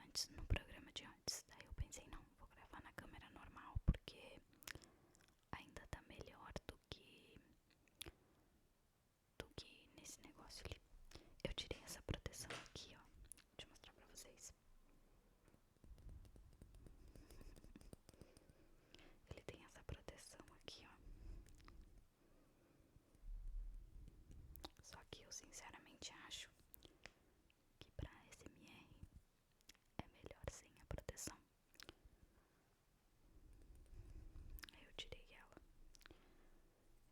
antes, no programa de antes. Daí eu pensei, não, vou gravar na câmera normal, porque ainda tá melhor do que nesse negócio ali. Eu tirei essa proteção aqui, ó. Deixa eu mostrar pra vocês. Ele tem essa proteção aqui, ó. Só que eu sinceramente acho que pra ASMR é melhor sem a proteção. Aí eu tirei ela.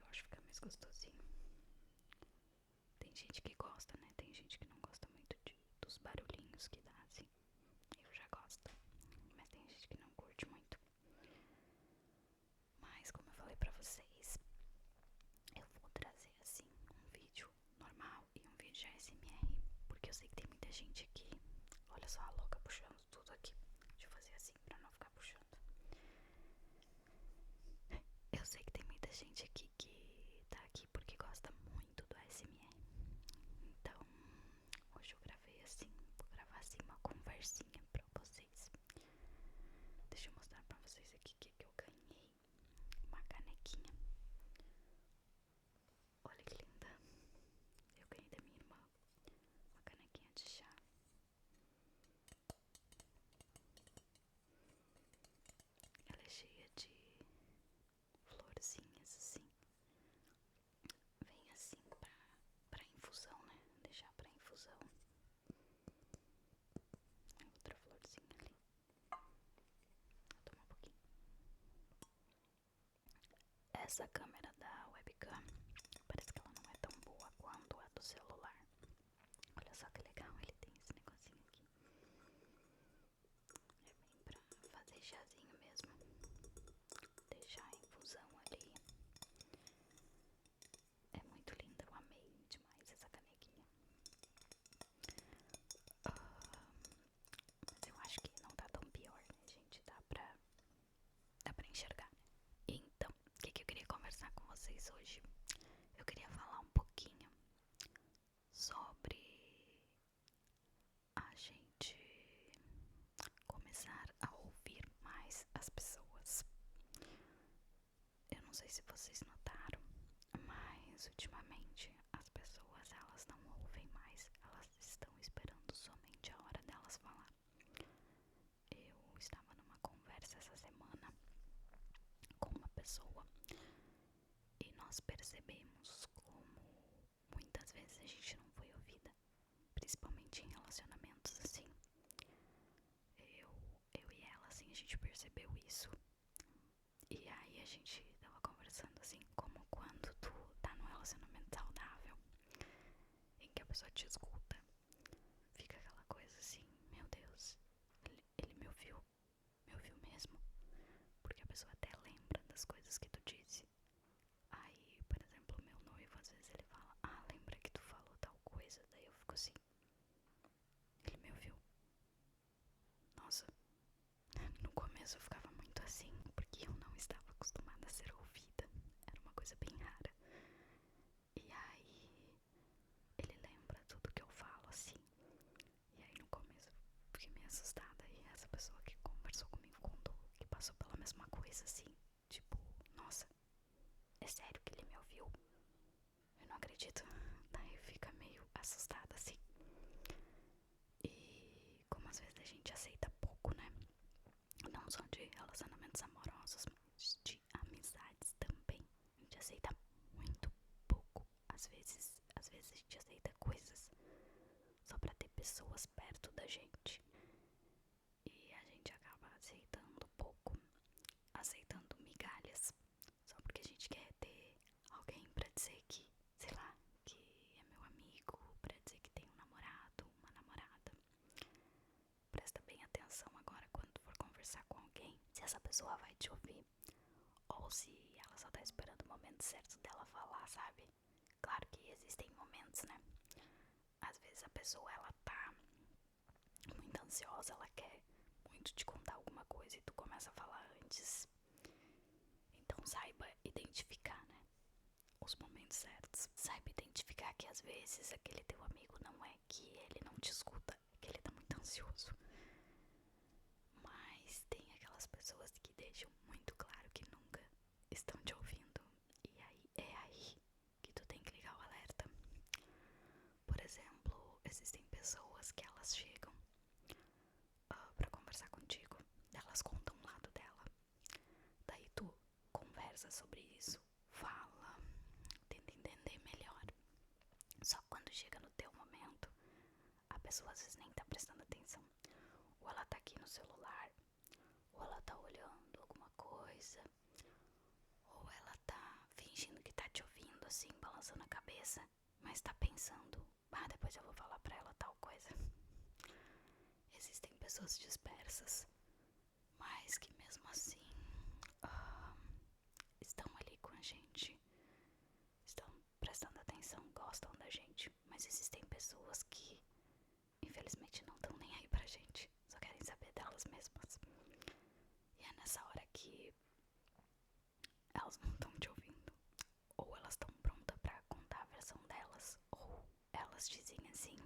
Eu acho que fica mais gostosinho. Tem gente que gosta, né? Tem gente que não gosta muito dos barulhinhos que dá, assim. Eu já gosto, mas tem gente que não curte muito. Mas como eu falei pra vocês, eu vou trazer assim um vídeo normal e um vídeo de ASMR, porque eu sei que tem muita gente aqui. Olha só a louca puxando tudo aqui. Deixa eu fazer assim pra não ficar puxando. Eu sei que tem muita gente aqui que tá aqui porque gosta muito do ASMR. Então, hoje eu gravei assim, vou gravar assim uma conversinha pra vocês. Deixa eu mostrar pra vocês aqui o que eu ganhei. Uma canequinha. Olha que linda. Eu ganhei da minha irmã uma canequinha de chá. Ela é cheia de florzinhas assim. Vem assim pra infusão, né? Deixar pra infusão. Outra florzinha ali. Vou tomar um pouquinho. Essa câmera da webcam parece que ela não é tão boa quanto a do celular. Olha só que legal, ele tem esse negocinho aqui. É bem pra fazer chazinho mesmo. Deixar a infusão ali. É muito linda, eu amei demais essa canequinha. Mas eu acho que não tá tão pior, né, gente? Dá pra enxergar, né? Então, o que eu queria conversar com vocês hoje? Eu queria falar um pouquinho sobre a gente começar a ouvir mais as pessoas. Eu não sei se vocês notaram, mas ultimamente as pessoas elas não ouvem mais, elas estão esperando somente a hora delas falar. Eu estava numa conversa essa semana com uma pessoa e nós percebemos como muitas vezes a gente não foi ouvida, principalmente em relacionamentos assim. Eu e ela, assim, a gente percebeu isso. E aí a gente tava conversando assim, como quando tu tá num relacionamento saudável, em que a pessoa te escuta, fica aquela coisa assim, meu Deus, ele me ouviu mesmo. Porque a pessoa até lembra das coisas que tu disse. Aí, por exemplo, o meu noivo, às vezes ele fala, ah, lembra que tu falou tal coisa? Daí eu fico assim, ele me ouviu. Nossa, no começo eu ficava muito assim, porque eu não estava acostumada a ser ouvida. Era uma coisa bem rara. E aí, ele lembra tudo que eu falo, assim. E aí no começo eu fiquei meio assustada. E essa pessoa que conversou comigo contou que passou pela mesma coisa, assim. Tipo, nossa, é sério que ele me ouviu? Eu não acredito. Daí fica meio assustada, assim. E como às vezes a gente aceita pouco, né? Não só de relacionamentos amorosos, mas de amizades também. A gente aceita muito pouco. Às vezes a gente aceita coisas só pra ter pessoas perto da gente. E a gente acaba aceitando pouco, aceitando migalhas, só porque a gente quer ter alguém pra dizer que, sei lá, que é meu amigo, pra dizer que tem um namorado, uma namorada. Presta bem atenção agora quando for conversar com alguém, se essa pessoa vai te ouvir ou se ela só tá esperando o momento certo dela falar, sabe? Claro que existem momentos, né? Às vezes a pessoa ela tá muito ansiosa, ela quer muito te contar alguma coisa e tu começa a falar antes. Então saiba identificar, né? Os momentos certos. Saiba identificar que às vezes aquele teu amigo não é que ele não te escuta, é que ele tá muito ansioso. pessoa às vezes nem tá prestando atenção. Ou ela tá aqui no celular, ou ela tá olhando alguma coisa, ou ela tá fingindo que tá te ouvindo assim, balançando a cabeça, mas tá pensando, depois eu vou falar pra ela tal coisa. Existem pessoas dispersas, mas que mesmo assim estão ali com a gente, estão prestando atenção, gostam da gente. Mas existem pessoas que infelizmente não estão nem aí pra gente, só querem saber delas mesmas. E é nessa hora que elas não estão te ouvindo, ou elas estão prontas pra contar a versão delas, ou elas dizem assim: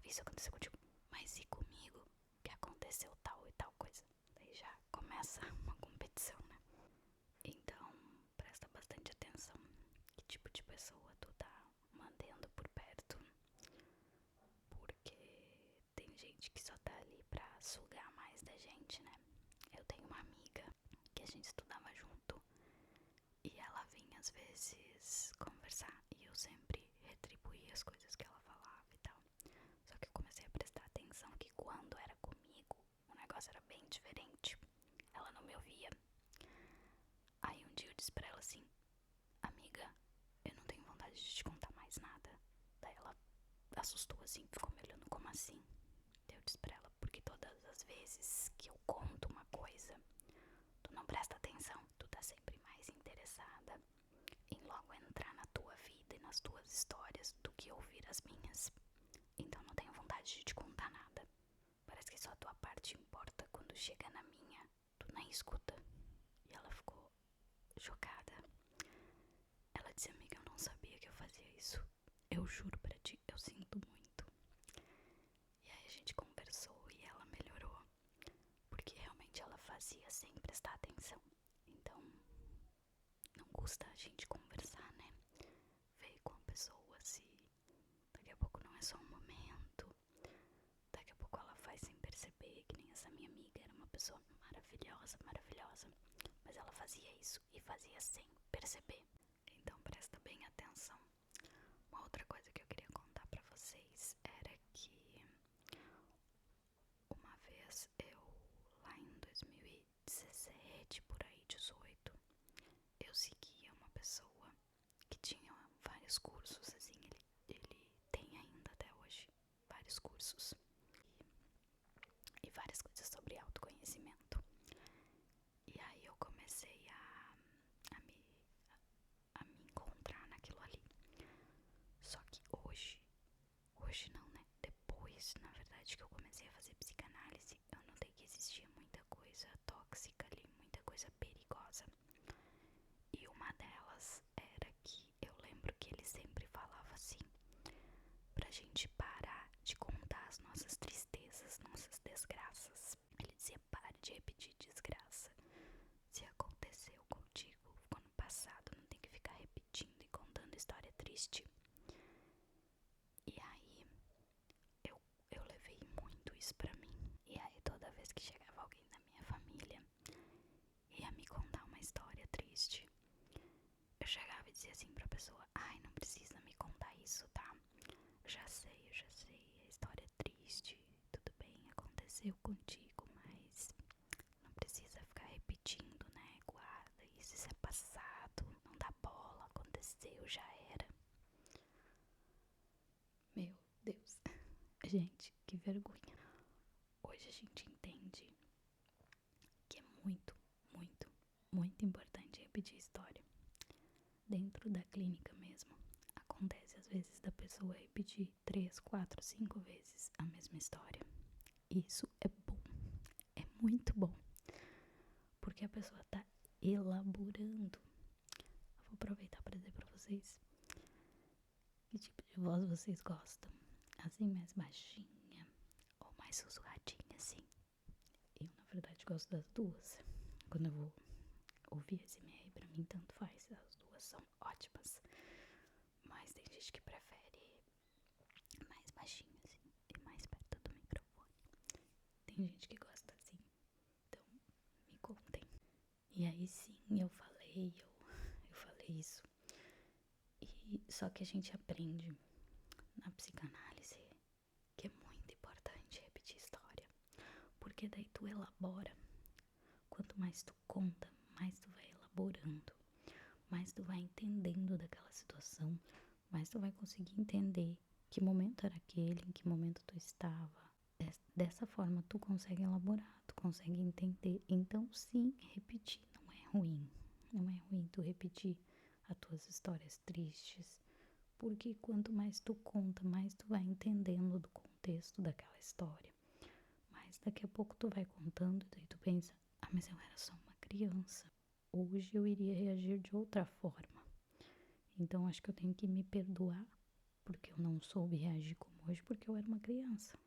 isso aconteceu contigo, mas e comigo? Que aconteceu tal e tal coisa. Daí já começa uma competição, né? Então presta bastante atenção que tipo de pessoa tu tá mantendo por perto, porque tem gente que só tá ali pra sugar mais da gente, né? Eu tenho uma amiga que a gente estudava junto e ela vinha às vezes conversar e eu sempre retribuía as coisas que ela falava e tal. Só que eu comecei a prestar atenção que quando era comigo o negócio era bem diferente. Ela não me ouvia. Aí um dia eu disse pra ela assim: amiga, eu não tenho vontade de te contar mais nada. Daí ela assustou assim, ficou me olhando como assim. Daí eu disse pra ela: porque todas as vezes que eu conto uma coisa, tu não presta atenção, tu tá sempre mais interessada em logo entrar na tua vida e nas tuas histórias do que ouvir as minhas. Então não tenho vontade de te contar nada. Parece que só a tua parte importa. Quando chega na minha, tu nem escuta. E ela ficou chocada. Ela disse: amiga, eu não sabia que eu fazia isso. Eu juro pra ti, eu sinto muito. E aí a gente conversou e ela melhorou, porque realmente ela fazia sem prestar atenção. Então não custa a gente conversar, né? Ver com a pessoa se daqui a pouco não é só um momento. Daqui a pouco ela faz sem perceber, que nem essa minha amiga. Era uma pessoa maravilhosa, maravilhosa, mas ela fazia isso e fazia sem perceber. Então presta bem atenção. Uma outra coisa que eu queria contar pra vocês era que uma vez eu, lá em 2017, por aí, 18, eu seguia uma pessoa que tinha vários cursos, assim, ele tem ainda até hoje vários cursos e várias coisas sobre autoconhecimento. E aí eu comecei a me encontrar naquilo ali. Só que hoje não, né? Depois, na verdade, que eu comecei a fazer psicanálise, eu notei que existia muita coisa tóxica ali, muita coisa perigosa. E uma delas era que eu lembro que ele sempre falava assim, pra gente parar de contar as nossas tristezas, nossas desgraças. Ele dizia: pare de repetir desgraça. Se aconteceu contigo, ficou no passado, não tem que ficar repetindo e contando história triste. E aí eu levei muito isso pra mim. E aí toda vez que chegava alguém da minha família ia me contar uma história triste, eu chegava e dizia assim pra pessoa: ai, não precisa me contar isso, tá? Eu já sei, a história é triste, tudo bem, aconteceu contigo, mas não precisa ficar repetindo, né? Guarda isso é passado, não dá bola, aconteceu, já era. Meu Deus, gente, que vergonha. Hoje a gente entende que é muito, muito, muito importante repetir história. Dentro da clínica mesmo, acontece às vezes da pessoa repetir 3, 4, 5 vezes a mesma história. Isso é bom, é muito bom, porque a pessoa tá elaborando. Eu vou aproveitar para dizer pra vocês que tipo de voz vocês gostam. Assim, mais baixinha ou mais sussurradinha, assim. Eu, na verdade, gosto das duas. Quando eu vou ouvir SMR, pra mim tanto faz, as duas são ótimas. Mas tem gente que prefere mais baixinho, assim, e mais perto do microfone. Tem gente que gosta assim. Então, me contem. E aí sim, eu falei isso. E só que a gente aprende na psicanálise Porque daí tu elabora. Quanto mais tu conta, mais tu vai elaborando, mais tu vai entendendo daquela situação, mais tu vai conseguir entender que momento era aquele, em que momento tu estava. Dessa forma tu consegue elaborar, tu consegue entender. Então sim, repetir não é ruim. Não é ruim tu repetir as tuas histórias tristes, porque quanto mais tu conta, mais tu vai entendendo do contexto daquela história. Mas daqui a pouco tu vai contando, daí tu pensa, ah, mas eu era só uma criança. Hoje eu iria reagir de outra forma. Então acho que eu tenho que me perdoar porque eu não soube reagir como hoje porque eu era uma criança.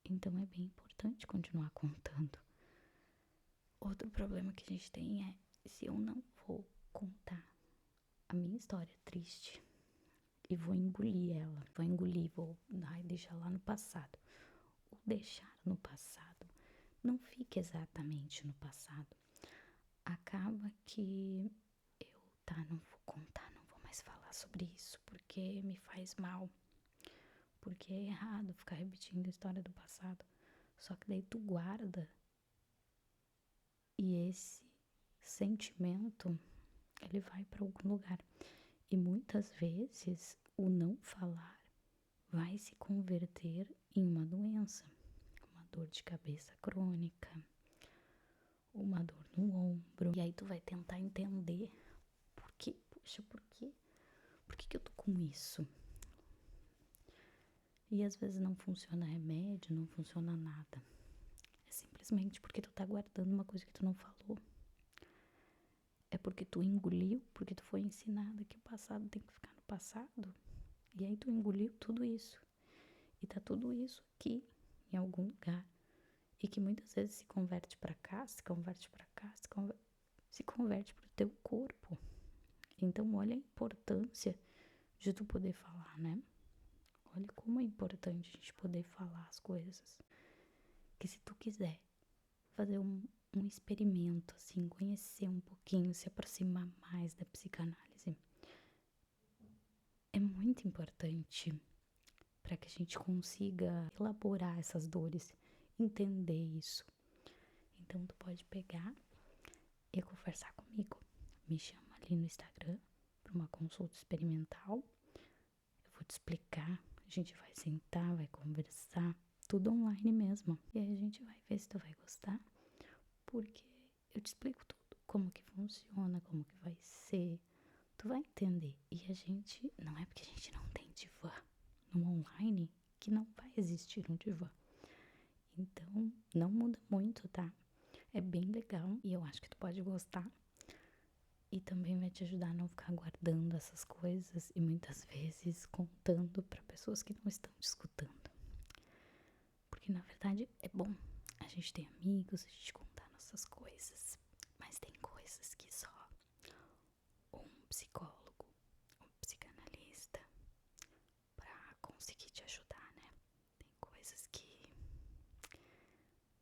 Então é bem importante continuar contando. Outro problema que a gente tem é se eu não vou contar a minha história triste e vou engolir ela, vou deixar lá no passado. O deixar no passado não fica exatamente no passado. Acaba que não vou contar, não vou mais falar sobre isso porque me faz mal. Porque é errado ficar repetindo a história do passado. Só que daí tu guarda e esse sentimento, ele vai para algum lugar. E muitas vezes o não falar vai se converter em uma doença. Uma dor de cabeça crônica, uma dor no ombro. E aí tu vai tentar entender por quê? Poxa, por quê? Por que eu tô com isso? E às vezes não funciona remédio, não funciona nada. É simplesmente porque tu tá guardando uma coisa que tu não falou. É porque tu engoliu, porque tu foi ensinada que o passado tem que ficar no passado. E aí tu engoliu tudo isso. E tá tudo isso aqui, em algum lugar. E que muitas vezes se converte pra cá, se converte pra cá, se converte pro teu corpo. Então olha a importância de tu poder falar, né? Olha como é importante a gente poder falar as coisas. Que se tu quiser fazer um experimento, assim, conhecer um pouquinho, se aproximar mais da psicanálise, é muito importante para que a gente consiga elaborar essas dores, entender isso. Então tu pode pegar e conversar comigo. Me chama ali no Instagram para uma consulta experimental. Eu vou te explicar, a gente vai sentar, vai conversar, tudo online mesmo. E aí a gente vai ver se tu vai gostar, porque eu te explico tudo, como que funciona, como que vai ser, tu vai entender. E a gente, não é porque a gente não tem divã no online que não vai existir um divã. Então, não muda muito, tá? É bem legal e eu acho que tu pode gostar. E também vai te ajudar a não ficar guardando essas coisas e muitas vezes contando para pessoas que não estão te escutando. Porque na verdade é bom a gente ter amigos, a gente contar nossas coisas, mas tem coisas que só um psicólogo, um psicanalista pra conseguir te ajudar, né? Tem coisas que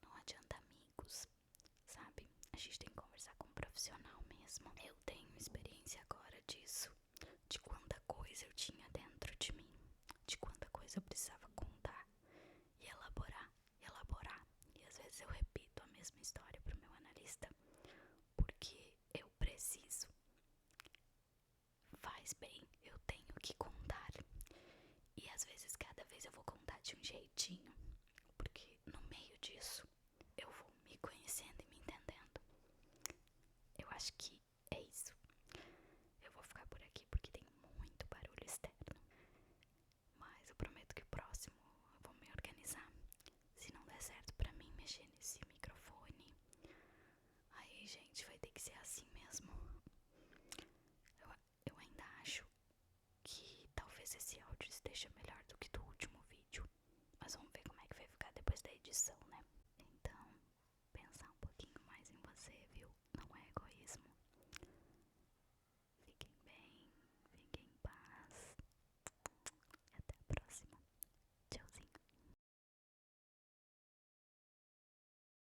não adianta amigos, sabe? A gente tem que conversar com um profissional mesmo.